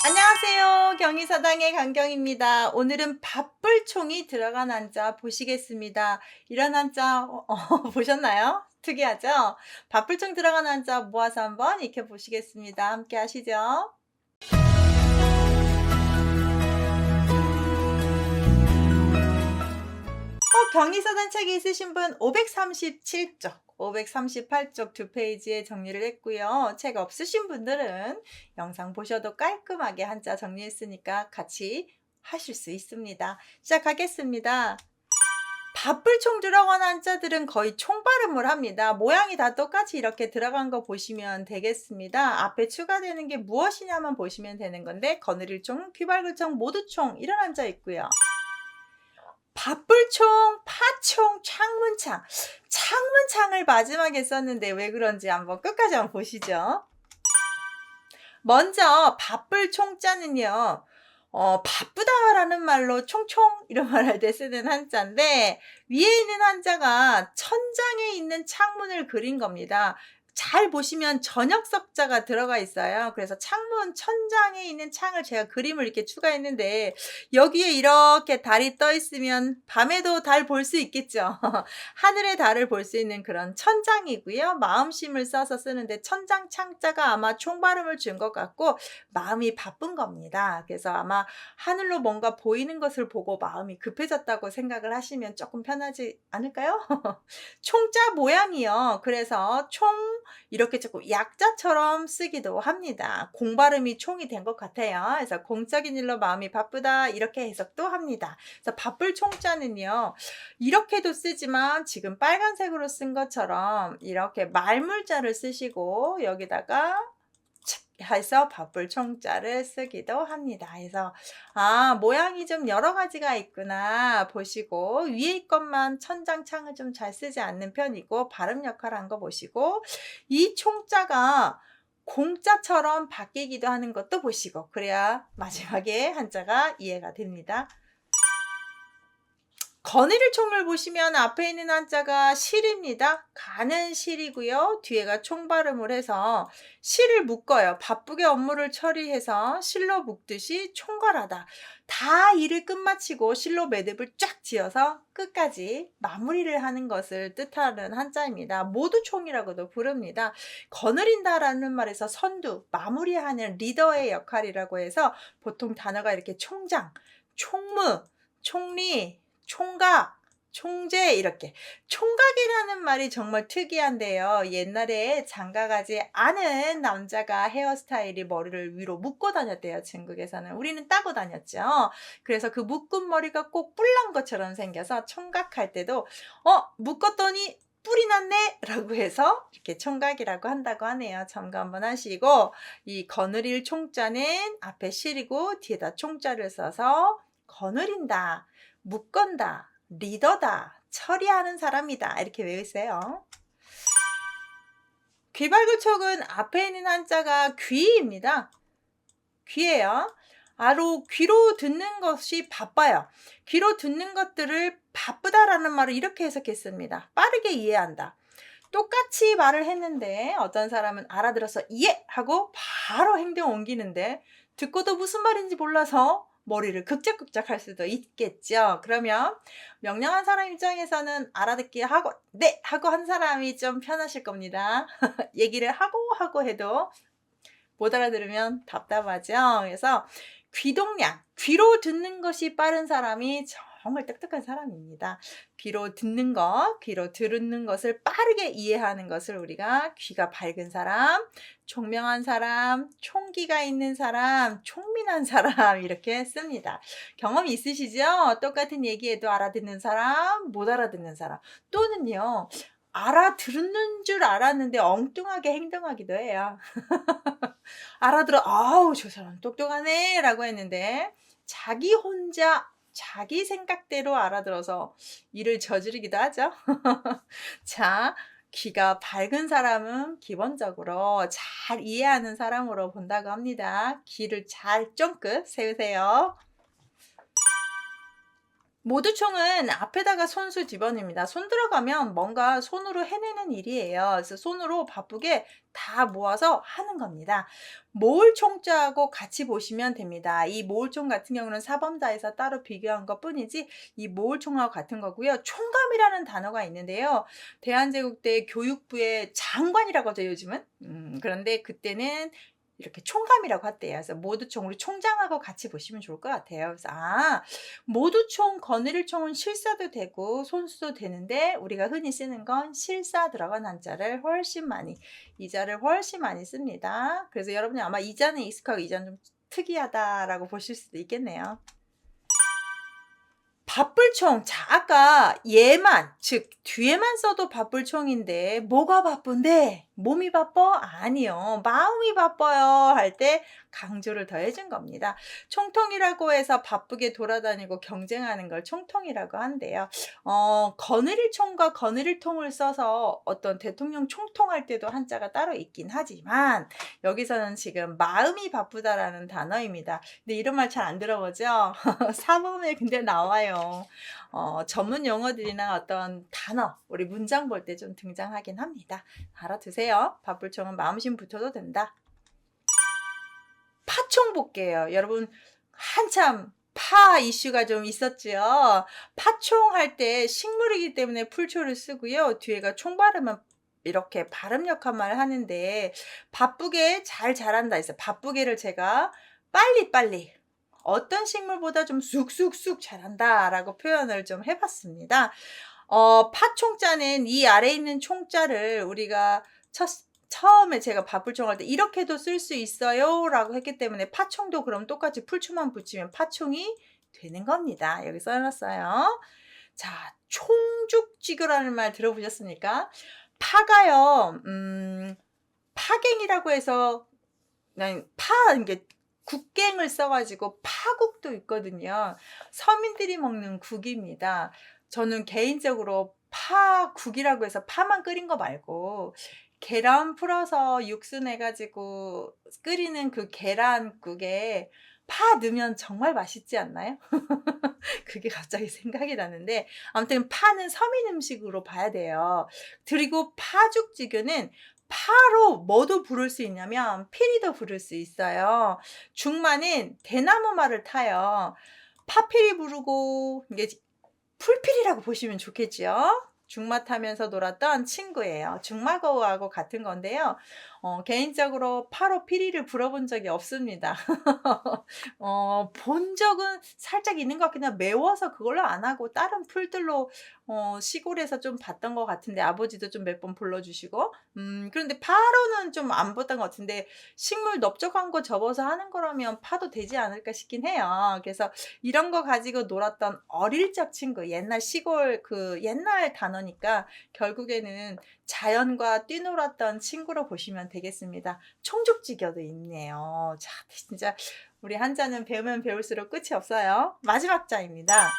안녕하세요. 경희사당의 강경입니다. 오늘은 밥불총이 들어간 한자 보시겠습니다. 이런 한자 보셨나요? 특이하죠? 밥불총 들어간 한자 모아서 한번 익혀보시겠습니다. 함께 하시죠. 경희사당 책이 있으신 분 537쪽, 538쪽 두 페이지에 정리를 했고요. 책 없으신 분들은 영상 보셔도 깔끔하게 한자 정리했으니까 같이 하실 수 있습니다. 시작하겠습니다. 밥불총 들어간 한자들은 거의 총발음을 합니다. 모양이 다 똑같이 이렇게 들어간 거 보시면 되겠습니다. 앞에 추가되는 게 무엇이냐만 보시면 되는 건데 거느릴총, 귀발글총, 모두총 이런 한자 있고요. 밥불총, 파총, 창문창. 창문창을 마지막에 썼는데 왜 그런지 한번 끝까지 한번 보시죠. 먼저 밥불총자는요. 바쁘다라는 말로 총총 이런 말 할 때 쓰는 한자인데 위에 있는 한자가 천장에 있는 창문을 그린 겁니다. 잘 보시면 저녁석자가 들어가 있어요. 그래서 창문 천장에 있는 창을 제가 그림을 이렇게 추가했는데 여기에 이렇게 달이 떠 있으면 밤에도 달 볼 수 있겠죠. 하늘의 달을 볼 수 있는 그런 천장이고요. 마음심을 써서 쓰는데 천장 창자가 아마 총발음을 준 것 같고 마음이 바쁜 겁니다. 그래서 아마 하늘로 뭔가 보이는 것을 보고 마음이 급해졌다고 생각을 하시면 조금 편하지 않을까요? 총자 모양이요. 그래서 총 이렇게 조금 약자처럼 쓰기도 합니다. 공발음이 총이 된 것 같아요. 그래서 공적인 일로 마음이 바쁘다 이렇게 해석도 합니다. 그래서 바쁠 총자는요. 이렇게도 쓰지만 지금 빨간색으로 쓴 것처럼 이렇게 말물자를 쓰시고 여기다가 해서 바쁠 총자를 쓰기도 합니다. 그래서 모양이 좀 여러 가지가 있구나 보시고 위에 것만 천장 창을 좀 잘 쓰지 않는 편이고 발음 역할을 한 거 보시고 이 총자가 공자처럼 바뀌기도 하는 것도 보시고 그래야 마지막에 한자가 이해가 됩니다. 거느릴 총을 보시면 앞에 있는 한자가 실입니다. 가는 실이고요. 뒤에가 총발음을 해서 실을 묶어요. 바쁘게 업무를 처리해서 실로 묶듯이 총괄하다. 다 일을 끝마치고 실로 매듭을 쫙 지어서 끝까지 마무리를 하는 것을 뜻하는 한자입니다. 모두 총이라고도 부릅니다. 거느린다라는 말에서 선두, 마무리하는 리더의 역할이라고 해서 보통 단어가 이렇게 총장, 총무, 총리, 총각, 총재 이렇게 총각이라는 말이 정말 특이한데요. 옛날에 장가가지 않은 남자가 헤어스타일이 머리를 위로 묶고 다녔대요. 중국에서는. 우리는 따고 다녔죠. 그래서 그 묶은 머리가 꼭 뿔난 것처럼 생겨서 총각할 때도 묶었더니 뿔이 났네 라고 해서 이렇게 총각이라고 한다고 하네요. 참고 한번 하시고 이 거느릴 총자는 앞에 실이고 뒤에다 총자를 써서 거느린다, 묶건다, 리더다, 처리하는 사람이다 이렇게 외우세요. 귀발구촉은 앞에 있는 한자가 귀입니다. 귀예요. 귀로 듣는 것이 바빠요. 귀로 듣는 것들을 바쁘다라는 말을 이렇게 해석했습니다. 빠르게 이해한다. 똑같이 말을 했는데 어떤 사람은 알아들어서 이해! 하고 바로 행동 옮기는데 듣고도 무슨 말인지 몰라서 머리를 극작극작 할 수도 있겠죠. 그러면 명령한 사람 입장에서는 알아듣기 하고 네! 하고 한 사람이 좀 편하실 겁니다. 얘기를 하고 해도 못 알아들으면 답답하죠. 그래서 귀동량, 귀로 듣는 것이 빠른 사람이 정말 똑똑한 사람입니다. 귀로 듣는 것, 귀로 들은 것을 빠르게 이해하는 것을 우리가 귀가 밝은 사람, 총명한 사람, 총기가 있는 사람, 총민한 사람 이렇게 씁니다. 경험 있으시죠? 똑같은 얘기에도 알아듣는 사람, 못 알아듣는 사람 또는요. 알아듣는 줄 알았는데 엉뚱하게 행동하기도 해요. 알아들어 아우 저 사람 똑똑하네 라고 했는데 자기 혼자 자기 생각대로 알아들어서 일을 저지르기도 하죠. 자, 귀가 밝은 사람은 기본적으로 잘 이해하는 사람으로 본다고 합니다. 귀를 잘 쫑긋 세우세요. 모두총은 앞에다가 손수 집어넣습니다. 손 들어가면 뭔가 손으로 해내는 일이에요. 그래서 손으로 바쁘게 다 모아서 하는 겁니다. 모을총자하고 같이 보시면 됩니다. 이 모을총 같은 경우는 사범자에서 따로 비교한 것 뿐이지 이 모을총하고 같은 거고요. 총감이라는 단어가 있는데요. 대한제국대 교육부의 장관이라고 하죠, 요즘은. 그런데 그때는 이렇게 총감이라고 했대요. 그래서 모두총, 우리 총장하고 같이 보시면 좋을 것 같아요. 그래서 모두총, 거느릴총은 실사도 되고 손수도 되는데 우리가 흔히 쓰는 건 실사 들어간 한자를 훨씬 많이, 이자를 훨씬 많이 씁니다. 그래서 여러분이 아마 이자는 익숙하고 이자는 좀 특이하다라고 보실 수도 있겠네요. 바쁠총. 자, 아까 얘만, 즉 뒤에만 써도 바쁠총인데 뭐가 바쁜데? 몸이 바빠? 아니요. 마음이 바빠요. 할 때 강조를 더해준 겁니다. 총통이라고 해서 바쁘게 돌아다니고 경쟁하는 걸 총통이라고 한대요. 거느릴 총과 거느릴 통을 써서 어떤 대통령 총통할 때도 한자가 따로 있긴 하지만 여기서는 지금 마음이 바쁘다라는 단어입니다. 근데 이런 말 잘 안 들어보죠? 사범에 근데 나와요. 전문 용어들이나 어떤 단어, 우리 문장 볼 때 좀 등장하긴 합니다. 알아두세요. 바쁠총은 마음심 붙여도 된다. 파총 볼게요. 여러분 한참 파 이슈가 좀 있었죠. 파총 할 때 식물이기 때문에 풀초를 쓰고요. 뒤에가 총 발음은 이렇게 발음 역할만 하는데 바쁘게 잘 자란다 해서 바쁘게를 제가 빨리빨리 어떤 식물보다 좀 쑥쑥쑥 자란다라고 표현을 좀 해봤습니다. 파총자는 이 아래에 있는 총자를 우리가 처음에 제가 바쁠총할 때 이렇게도 쓸 수 있어요 라고 했기 때문에 파총도 그럼 똑같이 풀초만 붙이면 파총이 되는 겁니다. 여기 써놨어요. 자, 총죽지교라는 말 들어보셨습니까? 파가요, 파갱이라고 해서 그냥 이게 국갱을 써가지고 파국도 있거든요. 서민들이 먹는 국입니다. 저는 개인적으로 파국이라고 해서 파만 끓인 거 말고 계란 풀어서 육수 내가지고 끓이는 그 계란국에 파 넣으면 정말 맛있지 않나요? 그게 갑자기 생각이 나는데 아무튼 파는 서민 음식으로 봐야 돼요. 그리고 파죽지교는 파로 뭐도 부를 수 있냐면 피리도 부를 수 있어요. 중마는 대나무말을 타요. 파피리 부르고 이게 풀피리라고 보시면 좋겠죠. 중마 타면서 놀았던 친구예요. 중마거우하고 같은 건데요. 개인적으로 파로 피리를 불어본 적이 없습니다. 본 적은 살짝 있는 것 같긴 한데 매워서 그걸로 안 하고 다른 풀들로 시골에서 좀 봤던 것 같은데 아버지도 좀 몇 번 불러주시고 그런데 파로는 좀 안 봤던 것 같은데 식물 넓적한 거 접어서 하는 거라면 파도 되지 않을까 싶긴 해요. 그래서 이런 거 가지고 놀았던 어릴 적 친구, 옛날 시골 그 옛날 단어니까 결국에는 자연과 뛰놀았던 친구로 보시면 되겠습니다. 총죽지겨도 있네요. 자, 진짜 우리 한자는 배우면 배울수록 끝이 없어요. 마지막 자입니다.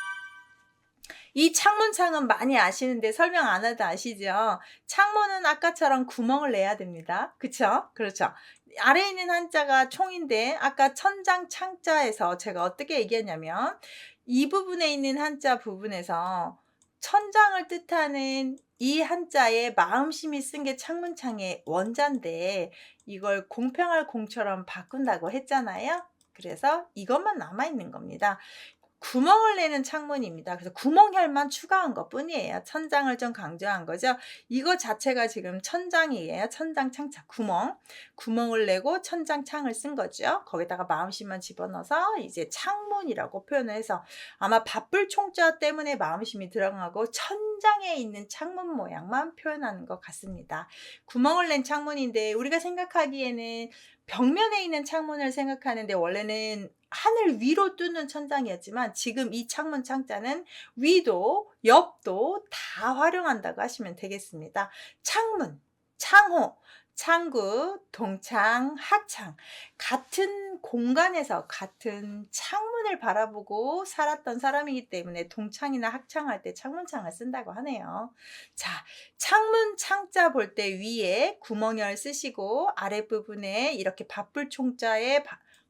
이 창문창은 많이 아시는데 설명 안 해도 아시죠? 창문은 아까처럼 구멍을 내야 됩니다. 그쵸? 그렇죠. 아래에 있는 한자가 총인데 아까 천장 창자에서 제가 어떻게 얘기했냐면 이 부분에 있는 한자 부분에서 천장을 뜻하는 이 한자에 마음심이 쓴 게 창문창의 원자인데 이걸 공평할 공처럼 바꾼다고 했잖아요. 그래서 이것만 남아있는 겁니다. 구멍을 내는 창문입니다. 그래서 구멍혈만 추가한 것 뿐이에요. 천장을 좀 강조한 거죠. 이거 자체가 지금 천장이에요. 천장 창자 구멍을 내고 천장 창을 쓴 거죠. 거기다가 마음심만 집어넣어서 이제 창문이라고 표현을 해서 아마 바쁠 총자 때문에 마음심이 들어가고 천장에 있는 창문 모양만 표현하는 것 같습니다. 구멍을 낸 창문인데 우리가 생각하기에는 벽면에 있는 창문을 생각하는데 원래는 하늘 위로 뚫는 천장이었지만 지금 이 창문 창자는 위도 옆도 다 활용한다고 하시면 되겠습니다. 창문, 창호, 창구, 동창, 하창 같은 공간에서 같은 창문을 바라보고 살았던 사람이기 때문에 동창이나 학창할 때 창문창을 쓴다고 하네요. 자, 창문 창자 볼 때 위에 구멍열 쓰시고 아랫부분에 이렇게 바쁠 총자에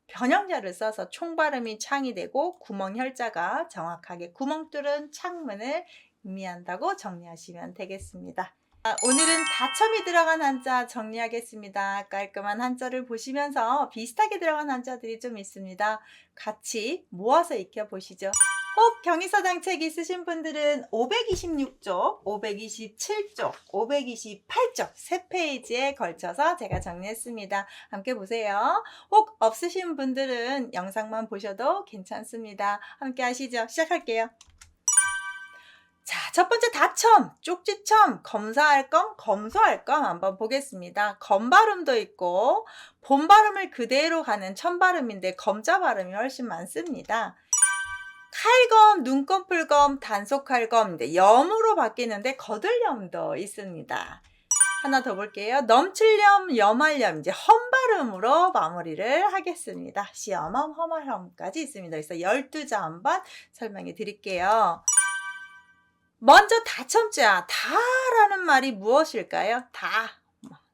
변형자를 써서 총 발음이 창이 되고 구멍 혈자가 정확하게 구멍 뚫은 창문을 의미한다고 정리하시면 되겠습니다. 오늘은 다첨이 들어간 한자 정리하겠습니다. 깔끔한 한자를 보시면서 비슷하게 들어간 한자들이 좀 있습니다. 같이 모아서 익혀보시죠. 혹 경의서당 책 있으신 분들은 526쪽, 527쪽, 528쪽 3페이지에 걸쳐서 제가 정리했습니다. 함께 보세요. 혹 없으신 분들은 영상만 보셔도 괜찮습니다. 함께 하시죠. 시작할게요. 자, 첫 번째 다첨, 쪽지첨, 검사할 검, 검소할 검 한번 보겠습니다. 검 발음도 있고 본 발음을 그대로 가는 천 발음인데 검자 발음이 훨씬 많습니다. 칼검, 눈꺼풀검, 단속할검인데 염으로 바뀌는데 거들염도 있습니다. 하나 더 볼게요. 넘칠염, 염할염, 이제 험 발음으로 마무리를 하겠습니다. 시험험, 험할험까지 있습니다. 그래서 12자 한번 설명해 드릴게요. 먼저 다첨자, 다라는 말이 무엇일까요? 다,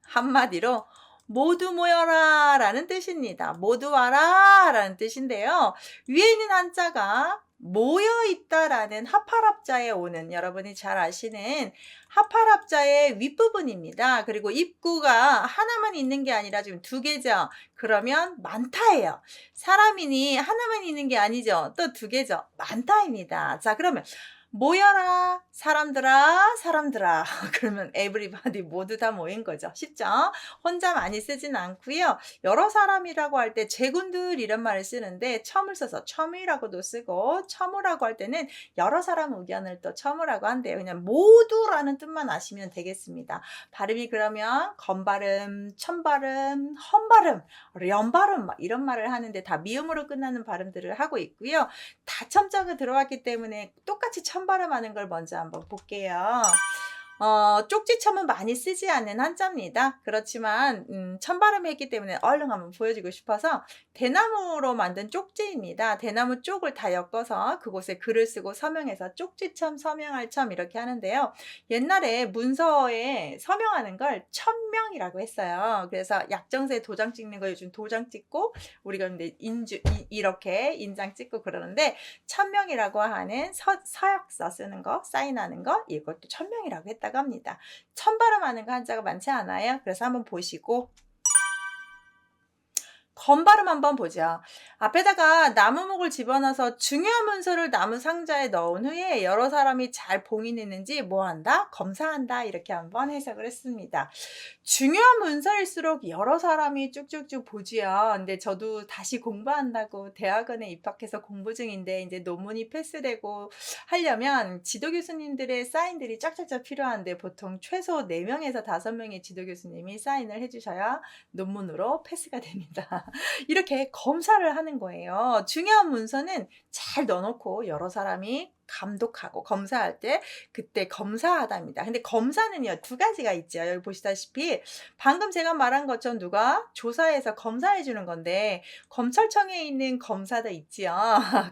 한마디로 모두 모여라 라는 뜻입니다. 모두 와라 라는 뜻인데요. 위에 있는 한자가 모여있다 라는 하파랍자에 오는, 여러분이 잘 아시는 하파랍자의 윗부분입니다. 그리고 입구가 하나만 있는 게 아니라 지금 2개죠. 그러면 많다예요. 사람이니 하나만 있는 게 아니죠. 또 2개죠. 많다입니다. 자, 그러면 모여라 사람들아 사람들아 그러면 everybody 모두 다 모인 거죠. 쉽죠? 혼자 많이 쓰진 않고요. 여러 사람이라고 할 때 제군들 이런 말을 쓰는데 첨을 써서 첨이라고도 쓰고 첨우라고 할 때는 여러 사람 의견을 또 첨우라고 한대요. 그냥 모두라는 뜻만 아시면 되겠습니다. 발음이 그러면 건발음, 첨발음, 험발음, 렴발음 이런 말을 하는데 다 미음으로 끝나는 발음들을 하고 있고요. 다첨자가 들어왔기 때문에 똑같이 천발음하는 걸 먼저 한번 볼게요. 쪽지첨은 많이 쓰지 않는 한자입니다. 그렇지만 천발음했기 때문에 얼른 한번 보여주고 싶어서 대나무로 만든 쪽지입니다. 대나무 쪽을 다 엮어서 그곳에 글을 쓰고 서명해서 쪽지첨, 서명할첨 이렇게 하는데요. 옛날에 문서에 서명하는 걸 천명이라고 했어요. 그래서 약정서에 도장 찍는 거 요즘 도장 찍고 우리가 근데 이렇게 인장 찍고 그러는데 천명이라고 하는 서약서 쓰는 거, 사인하는 거 이것도 천명이라고 했다고 합니다. 천발음하는 거 한자가 많지 않아요. 그래서 한번 보시고 건발음 한번 보죠. 앞에다가 나무목을 집어넣어서 중요한 문서를 나무 상자에 넣은 후에 여러 사람이 잘 봉인했는지 뭐한다? 검사한다. 이렇게 한번 해석을 했습니다. 중요한 문서일수록 여러 사람이 쭉쭉쭉 보지요. 근데 저도 다시 공부한다고 대학원에 입학해서 공부 중인데 이제 논문이 패스되고 하려면 지도 교수님들의 사인들이 쫙쫙쫙 필요한데 보통 최소 4명에서 5명의 지도 교수님이 사인을 해주셔야 논문으로 패스가 됩니다. 이렇게 검사를 하는 거예요. 중요한 문서는 잘 넣어놓고 여러 사람이 감독하고 검사할 때 그때 검사하답니다. 근데 검사는요 2가지가 있죠. 여기 보시다시피 방금 제가 말한 것처럼 누가 조사해서 검사해 주는 건데 검찰청에 있는 검사도 있지요.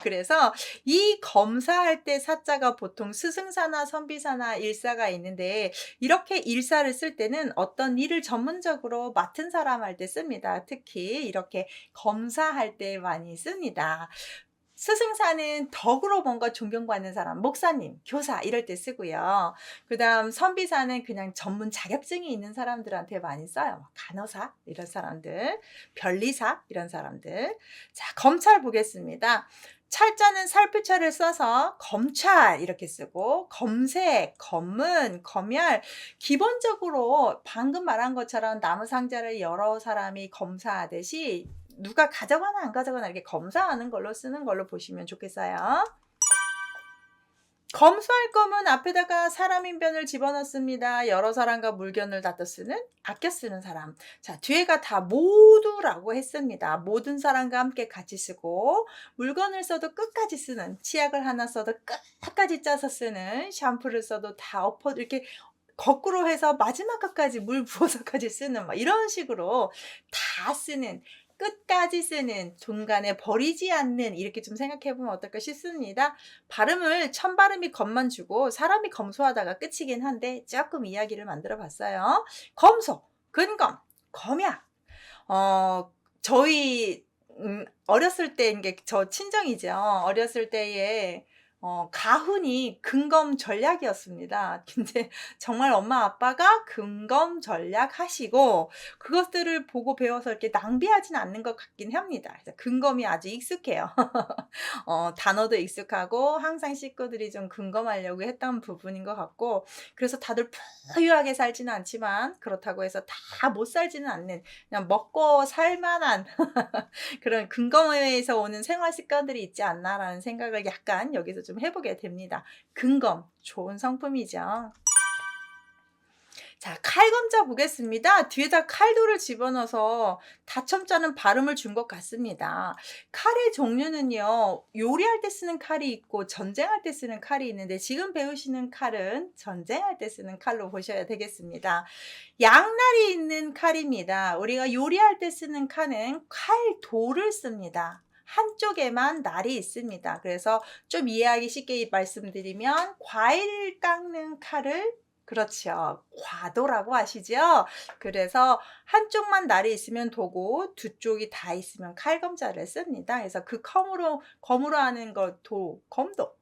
그래서 이 검사할 때 사자가 보통 스승사나 선비사나 일사가 있는데 이렇게 일사를 쓸 때는 어떤 일을 전문적으로 맡은 사람 할 때 씁니다. 특히 이렇게 검사할 때 많이 씁니다. 스승사는 덕으로 뭔가 존경받는 사람, 목사님, 교사 이럴 때 쓰고요. 그 다음 선비사는 그냥 전문 자격증이 있는 사람들한테 많이 써요. 간호사 이런 사람들, 변리사 이런 사람들. 자, 검찰 보겠습니다. 찰자는 살피자를 써서 검찰 이렇게 쓰고 검색, 검문, 검열 기본적으로 방금 말한 것처럼 나무 상자를 여러 사람이 검사하듯이 누가 가져가나 안 가져가나 이렇게 검사하는 걸로 쓰는 걸로 보시면 좋겠어요. 검수할 거면 앞에다가 사람인변을 집어넣습니다. 여러 사람과 물건을 다퉈 쓰는, 아껴 쓰는 사람. 자, 뒤에가 다 모두라고 했습니다. 모든 사람과 함께 같이 쓰고 물건을 써도 끝까지 쓰는, 치약을 하나 써도 끝까지 짜서 쓰는, 샴푸를 써도 다 엎어 이렇게 거꾸로 해서 마지막까지 물 부어서까지 쓰는 막 이런 식으로 다 쓰는, 끝까지 쓰는, 중간에 버리지 않는 이렇게 좀 생각해보면 어떨까 싶습니다. 발음을 천발음이 검만 주고 사람이 검소하다가 끝이긴 한데 조금 이야기를 만들어 봤어요. 검소, 근검, 검약. 저희 어렸을 때 인게 저 친정이죠. 어렸을 때에 가훈이 근검 전략이었습니다. 근데 정말 엄마 아빠가 근검 전략하시고 그것들을 보고 배워서 이렇게 낭비하진 않는 것 같긴 합니다. 그래서 근검이 아주 익숙해요. 단어도 익숙하고 항상 식구들이 좀 근검하려고 했던 부분인 것 같고, 그래서 다들 부유하게 살지는 않지만 그렇다고 해서 다 못 살지는 않는, 그냥 먹고 살 만한 그런 근검에서 오는 생활 습관들이 있지 않나라는 생각을 약간 여기서 좀 해보게 됩니다. 근검 좋은 성품이죠. 자, 칼검자 보겠습니다. 뒤에다 칼도를 집어넣어서 다첨자는 발음을 준 것 같습니다. 칼의 종류는요, 요리할 때 쓰는 칼이 있고 전쟁할 때 쓰는 칼이 있는데, 지금 배우시는 칼은 전쟁할 때 쓰는 칼로 보셔야 되겠습니다. 양날이 있는 칼입니다. 우리가 요리할 때 쓰는 칼은 칼도를 씁니다. 한쪽에만 날이 있습니다. 그래서 좀 이해하기 쉽게 말씀드리면, 과일 깎는 칼을, 그렇죠, 과도라고 하시죠. 그래서 한쪽만 날이 있으면 도고 두 쪽이 다 있으면 칼검자를 씁니다. 그래서 그 검으로 하는 거 검도,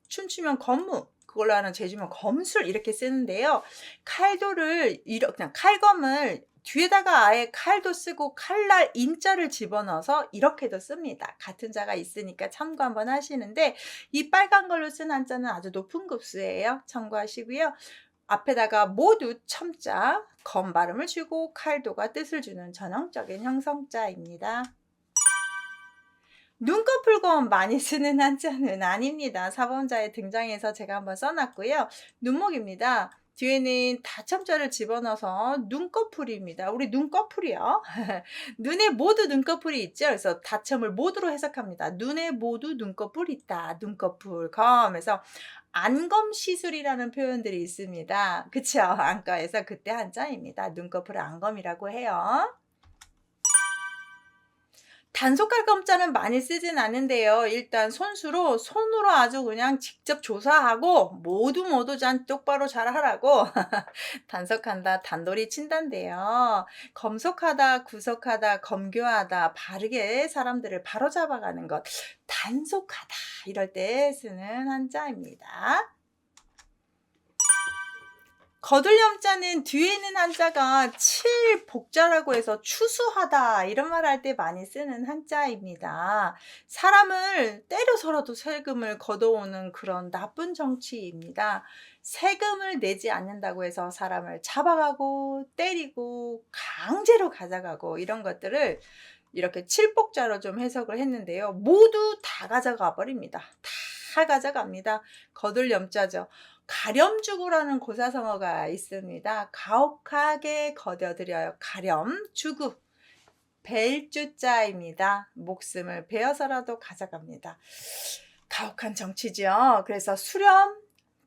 춤추면 검무, 그걸로 하는 재주면 검술, 이렇게 쓰는데요. 칼도를 그냥 칼검을 뒤에다가 아예 칼도 쓰고 칼날 인자를 집어넣어서 이렇게도 씁니다. 같은 자가 있으니까 참고 한번 하시는데, 이 빨간 걸로 쓴 한자는 아주 높은 급수예요. 참고하시고요. 앞에다가 모두 첨자, 검 발음을 주고 칼도가 뜻을 주는 전형적인 형성자입니다. 눈꺼풀검 많이 쓰는 한자는 아닙니다. 사범자에 등장해서 제가 한번 써놨고요. 눈목입니다. 뒤에는 다첨자를 집어넣어서 눈꺼풀입니다. 우리 눈꺼풀이요. 눈에 모두 눈꺼풀이 있죠. 그래서 다첨을 모두로 해석합니다. 눈에 모두 눈꺼풀 있다. 눈꺼풀검. 해서 안검시술이라는 표현들이 있습니다. 그쵸? 안과에서 그때 한자입니다. 눈꺼풀을 안검이라고 해요. 단속칼검자는 많이 쓰진 않는데요. 일단 손으로 아주 그냥 직접 조사하고 모두 잘 똑바로 잘 하라고 단속한다, 단도리 친단데요. 검속하다, 구속하다, 검교하다, 바르게 사람들을 바로잡아가는 것, 단속하다 이럴 때 쓰는 한자입니다. 거들염자는 뒤에 있는 한자가 칠복자라고 해서 추수하다 이런 말 할 때 많이 쓰는 한자입니다. 사람을 때려서라도 세금을 걷어오는 그런 나쁜 정치입니다. 세금을 내지 않는다고 해서 사람을 잡아가고 때리고 강제로 가져가고 이런 것들을 이렇게 칠복자로 좀 해석을 했는데요. 모두 다 가져가 버립니다. 다 가져갑니다. 거들염자죠. 가렴주구라는 고사성어가 있습니다. 가혹하게 거둬들여요. 가렴주구. 벨주자입니다. 목숨을 베어서라도 가져갑니다. 가혹한 정치죠. 그래서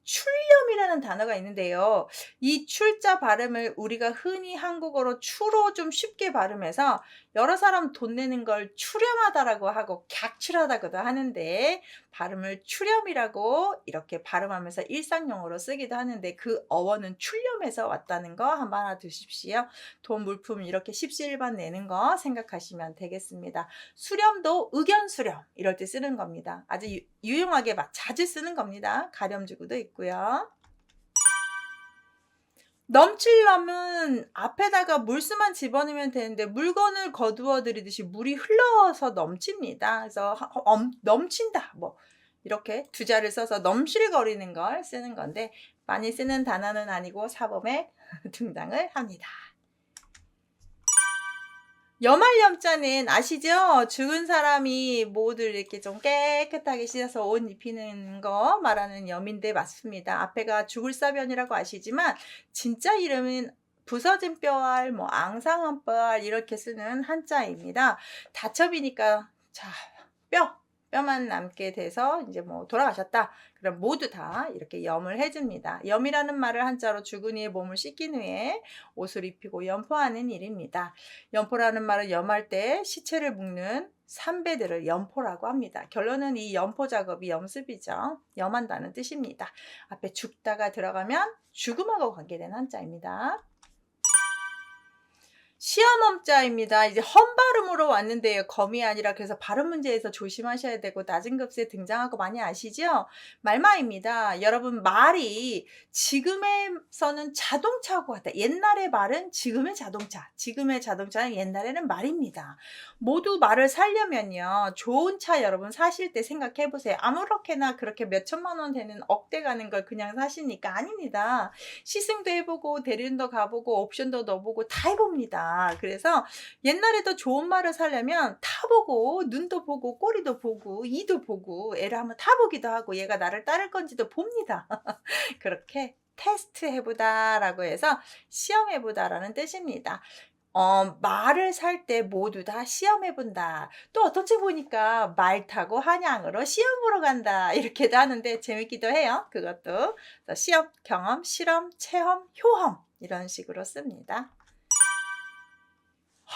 출렴이라는 단어가 있는데요. 이 출자 발음을 우리가 흔히 한국어로 추로 좀 쉽게 발음해서 여러 사람 돈 내는 걸 출렴하다라고 하고 객출하다고도 하는데, 발음을 출렴이라고 이렇게 발음하면서 일상용어로 쓰기도 하는데, 그 어원은 출렴에서 왔다는 거 한번 알아두십시오. 돈 물품 이렇게 십시일반 내는 거 생각하시면 되겠습니다. 수렴도 의견 수렴 이럴 때 쓰는 겁니다. 아주 유용하게 자주 쓰는 겁니다. 가렴주구도 있고요. 넘칠려면 앞에다가 물수만 집어넣으면 되는데, 물건을 거두어 들이듯이 물이 흘러서 넘칩니다. 그래서 넘친다, 뭐 이렇게 두 자를 써서 넘실거리는 걸 쓰는 건데, 많이 쓰는 단어는 아니고 사범에 등장을 합니다. 염할염자는 아시죠? 죽은 사람이 모두 이렇게 좀 깨끗하게 씻어서 옷 입히는 거 말하는 염인데 맞습니다. 앞에가 죽을사변이라고 아시지만 진짜 이름은 부서진 뼈알, 뭐 앙상한 뼈알 이렇게 쓰는 한자입니다. 다첩이니까 자, 뼈만 남게 돼서 이제 뭐 돌아가셨다. 그럼 모두 다 이렇게 염을 해줍니다. 염이라는 말을 한자로 죽은 이의 몸을 씻긴 후에 옷을 입히고 염포하는 일입니다. 염포라는 말은 염할 때 시체를 묶는 삼배들을 염포라고 합니다. 결론은 이 염포 작업이 염습이죠. 염한다는 뜻입니다. 앞에 죽다가 들어가면 죽음하고 관계된 한자입니다. 시험음자입니다. 이제 험 발음으로 왔는데요. 검이 아니라, 그래서 발음 문제에서 조심하셔야 되고, 낮은 급수에 등장하고 많이 아시죠? 말마입니다. 여러분, 말이 지금에서는 자동차하고 같다. 옛날의 말은 지금의 자동차, 지금의 자동차는 옛날에는 말입니다. 모두 말을 살려면요, 좋은 차 여러분 사실 때 생각해 보세요. 아무렇게나 그렇게 몇 천만 원 되는 억대 가는 걸 그냥 사십니까? 아닙니다. 시승도 해보고 대리운도 가보고 옵션도 넣어보고 다 해봅니다. 그래서 옛날에도 좋은 말을 살려면 타보고, 눈도 보고 꼬리도 보고 이도 보고, 애를 한번 타보기도 하고, 얘가 나를 따를 건지도 봅니다. 그렇게 테스트 해보다 라고 해서 시험해보다 라는 뜻입니다. 말을 살 때 모두 다 시험해본다. 또 어떤 책 보니까 말 타고 한양으로 시험 보러 간다, 이렇게도 하는데 재밌기도 해요. 그것도. 그래서 시험, 경험, 실험, 체험, 효험, 이런 식으로 씁니다.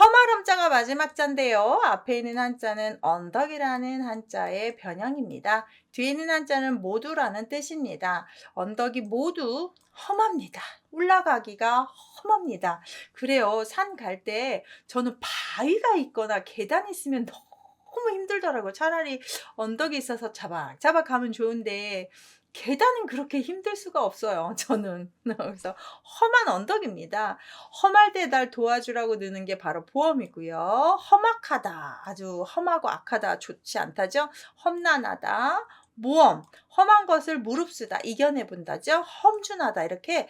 험할 함자가 마지막 자인데요. 앞에 있는 한자는 언덕이라는 한자의 변형입니다. 뒤에 있는 한자는 모두라는 뜻입니다. 언덕이 모두 험합니다. 올라가기가 험합니다. 그래요. 산 갈 때 저는 바위가 있거나 계단이 있으면 너무 힘들더라고요. 차라리 언덕이 있어서 자박자박 가면 좋은데, 계단은 그렇게 힘들 수가 없어요, 저는. 그래서 험한 언덕입니다. 험할 때 날 도와주라고 넣는 게 바로 보험이고요. 험악하다, 아주 험하고 악하다, 좋지 않다죠. 험난하다, 모험, 험한 것을 무릅쓰다, 이겨내본다죠. 험준하다, 이렇게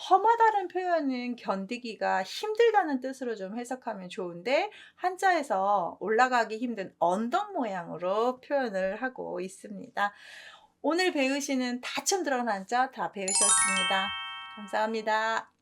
험하다는 표현은 견디기가 힘들다는 뜻으로 좀 해석하면 좋은데, 한자에서 올라가기 힘든 언덕 모양으로 표현을 하고 있습니다. 오늘 배우시는 다 처음 들어간 한자 다 배우셨습니다. 감사합니다.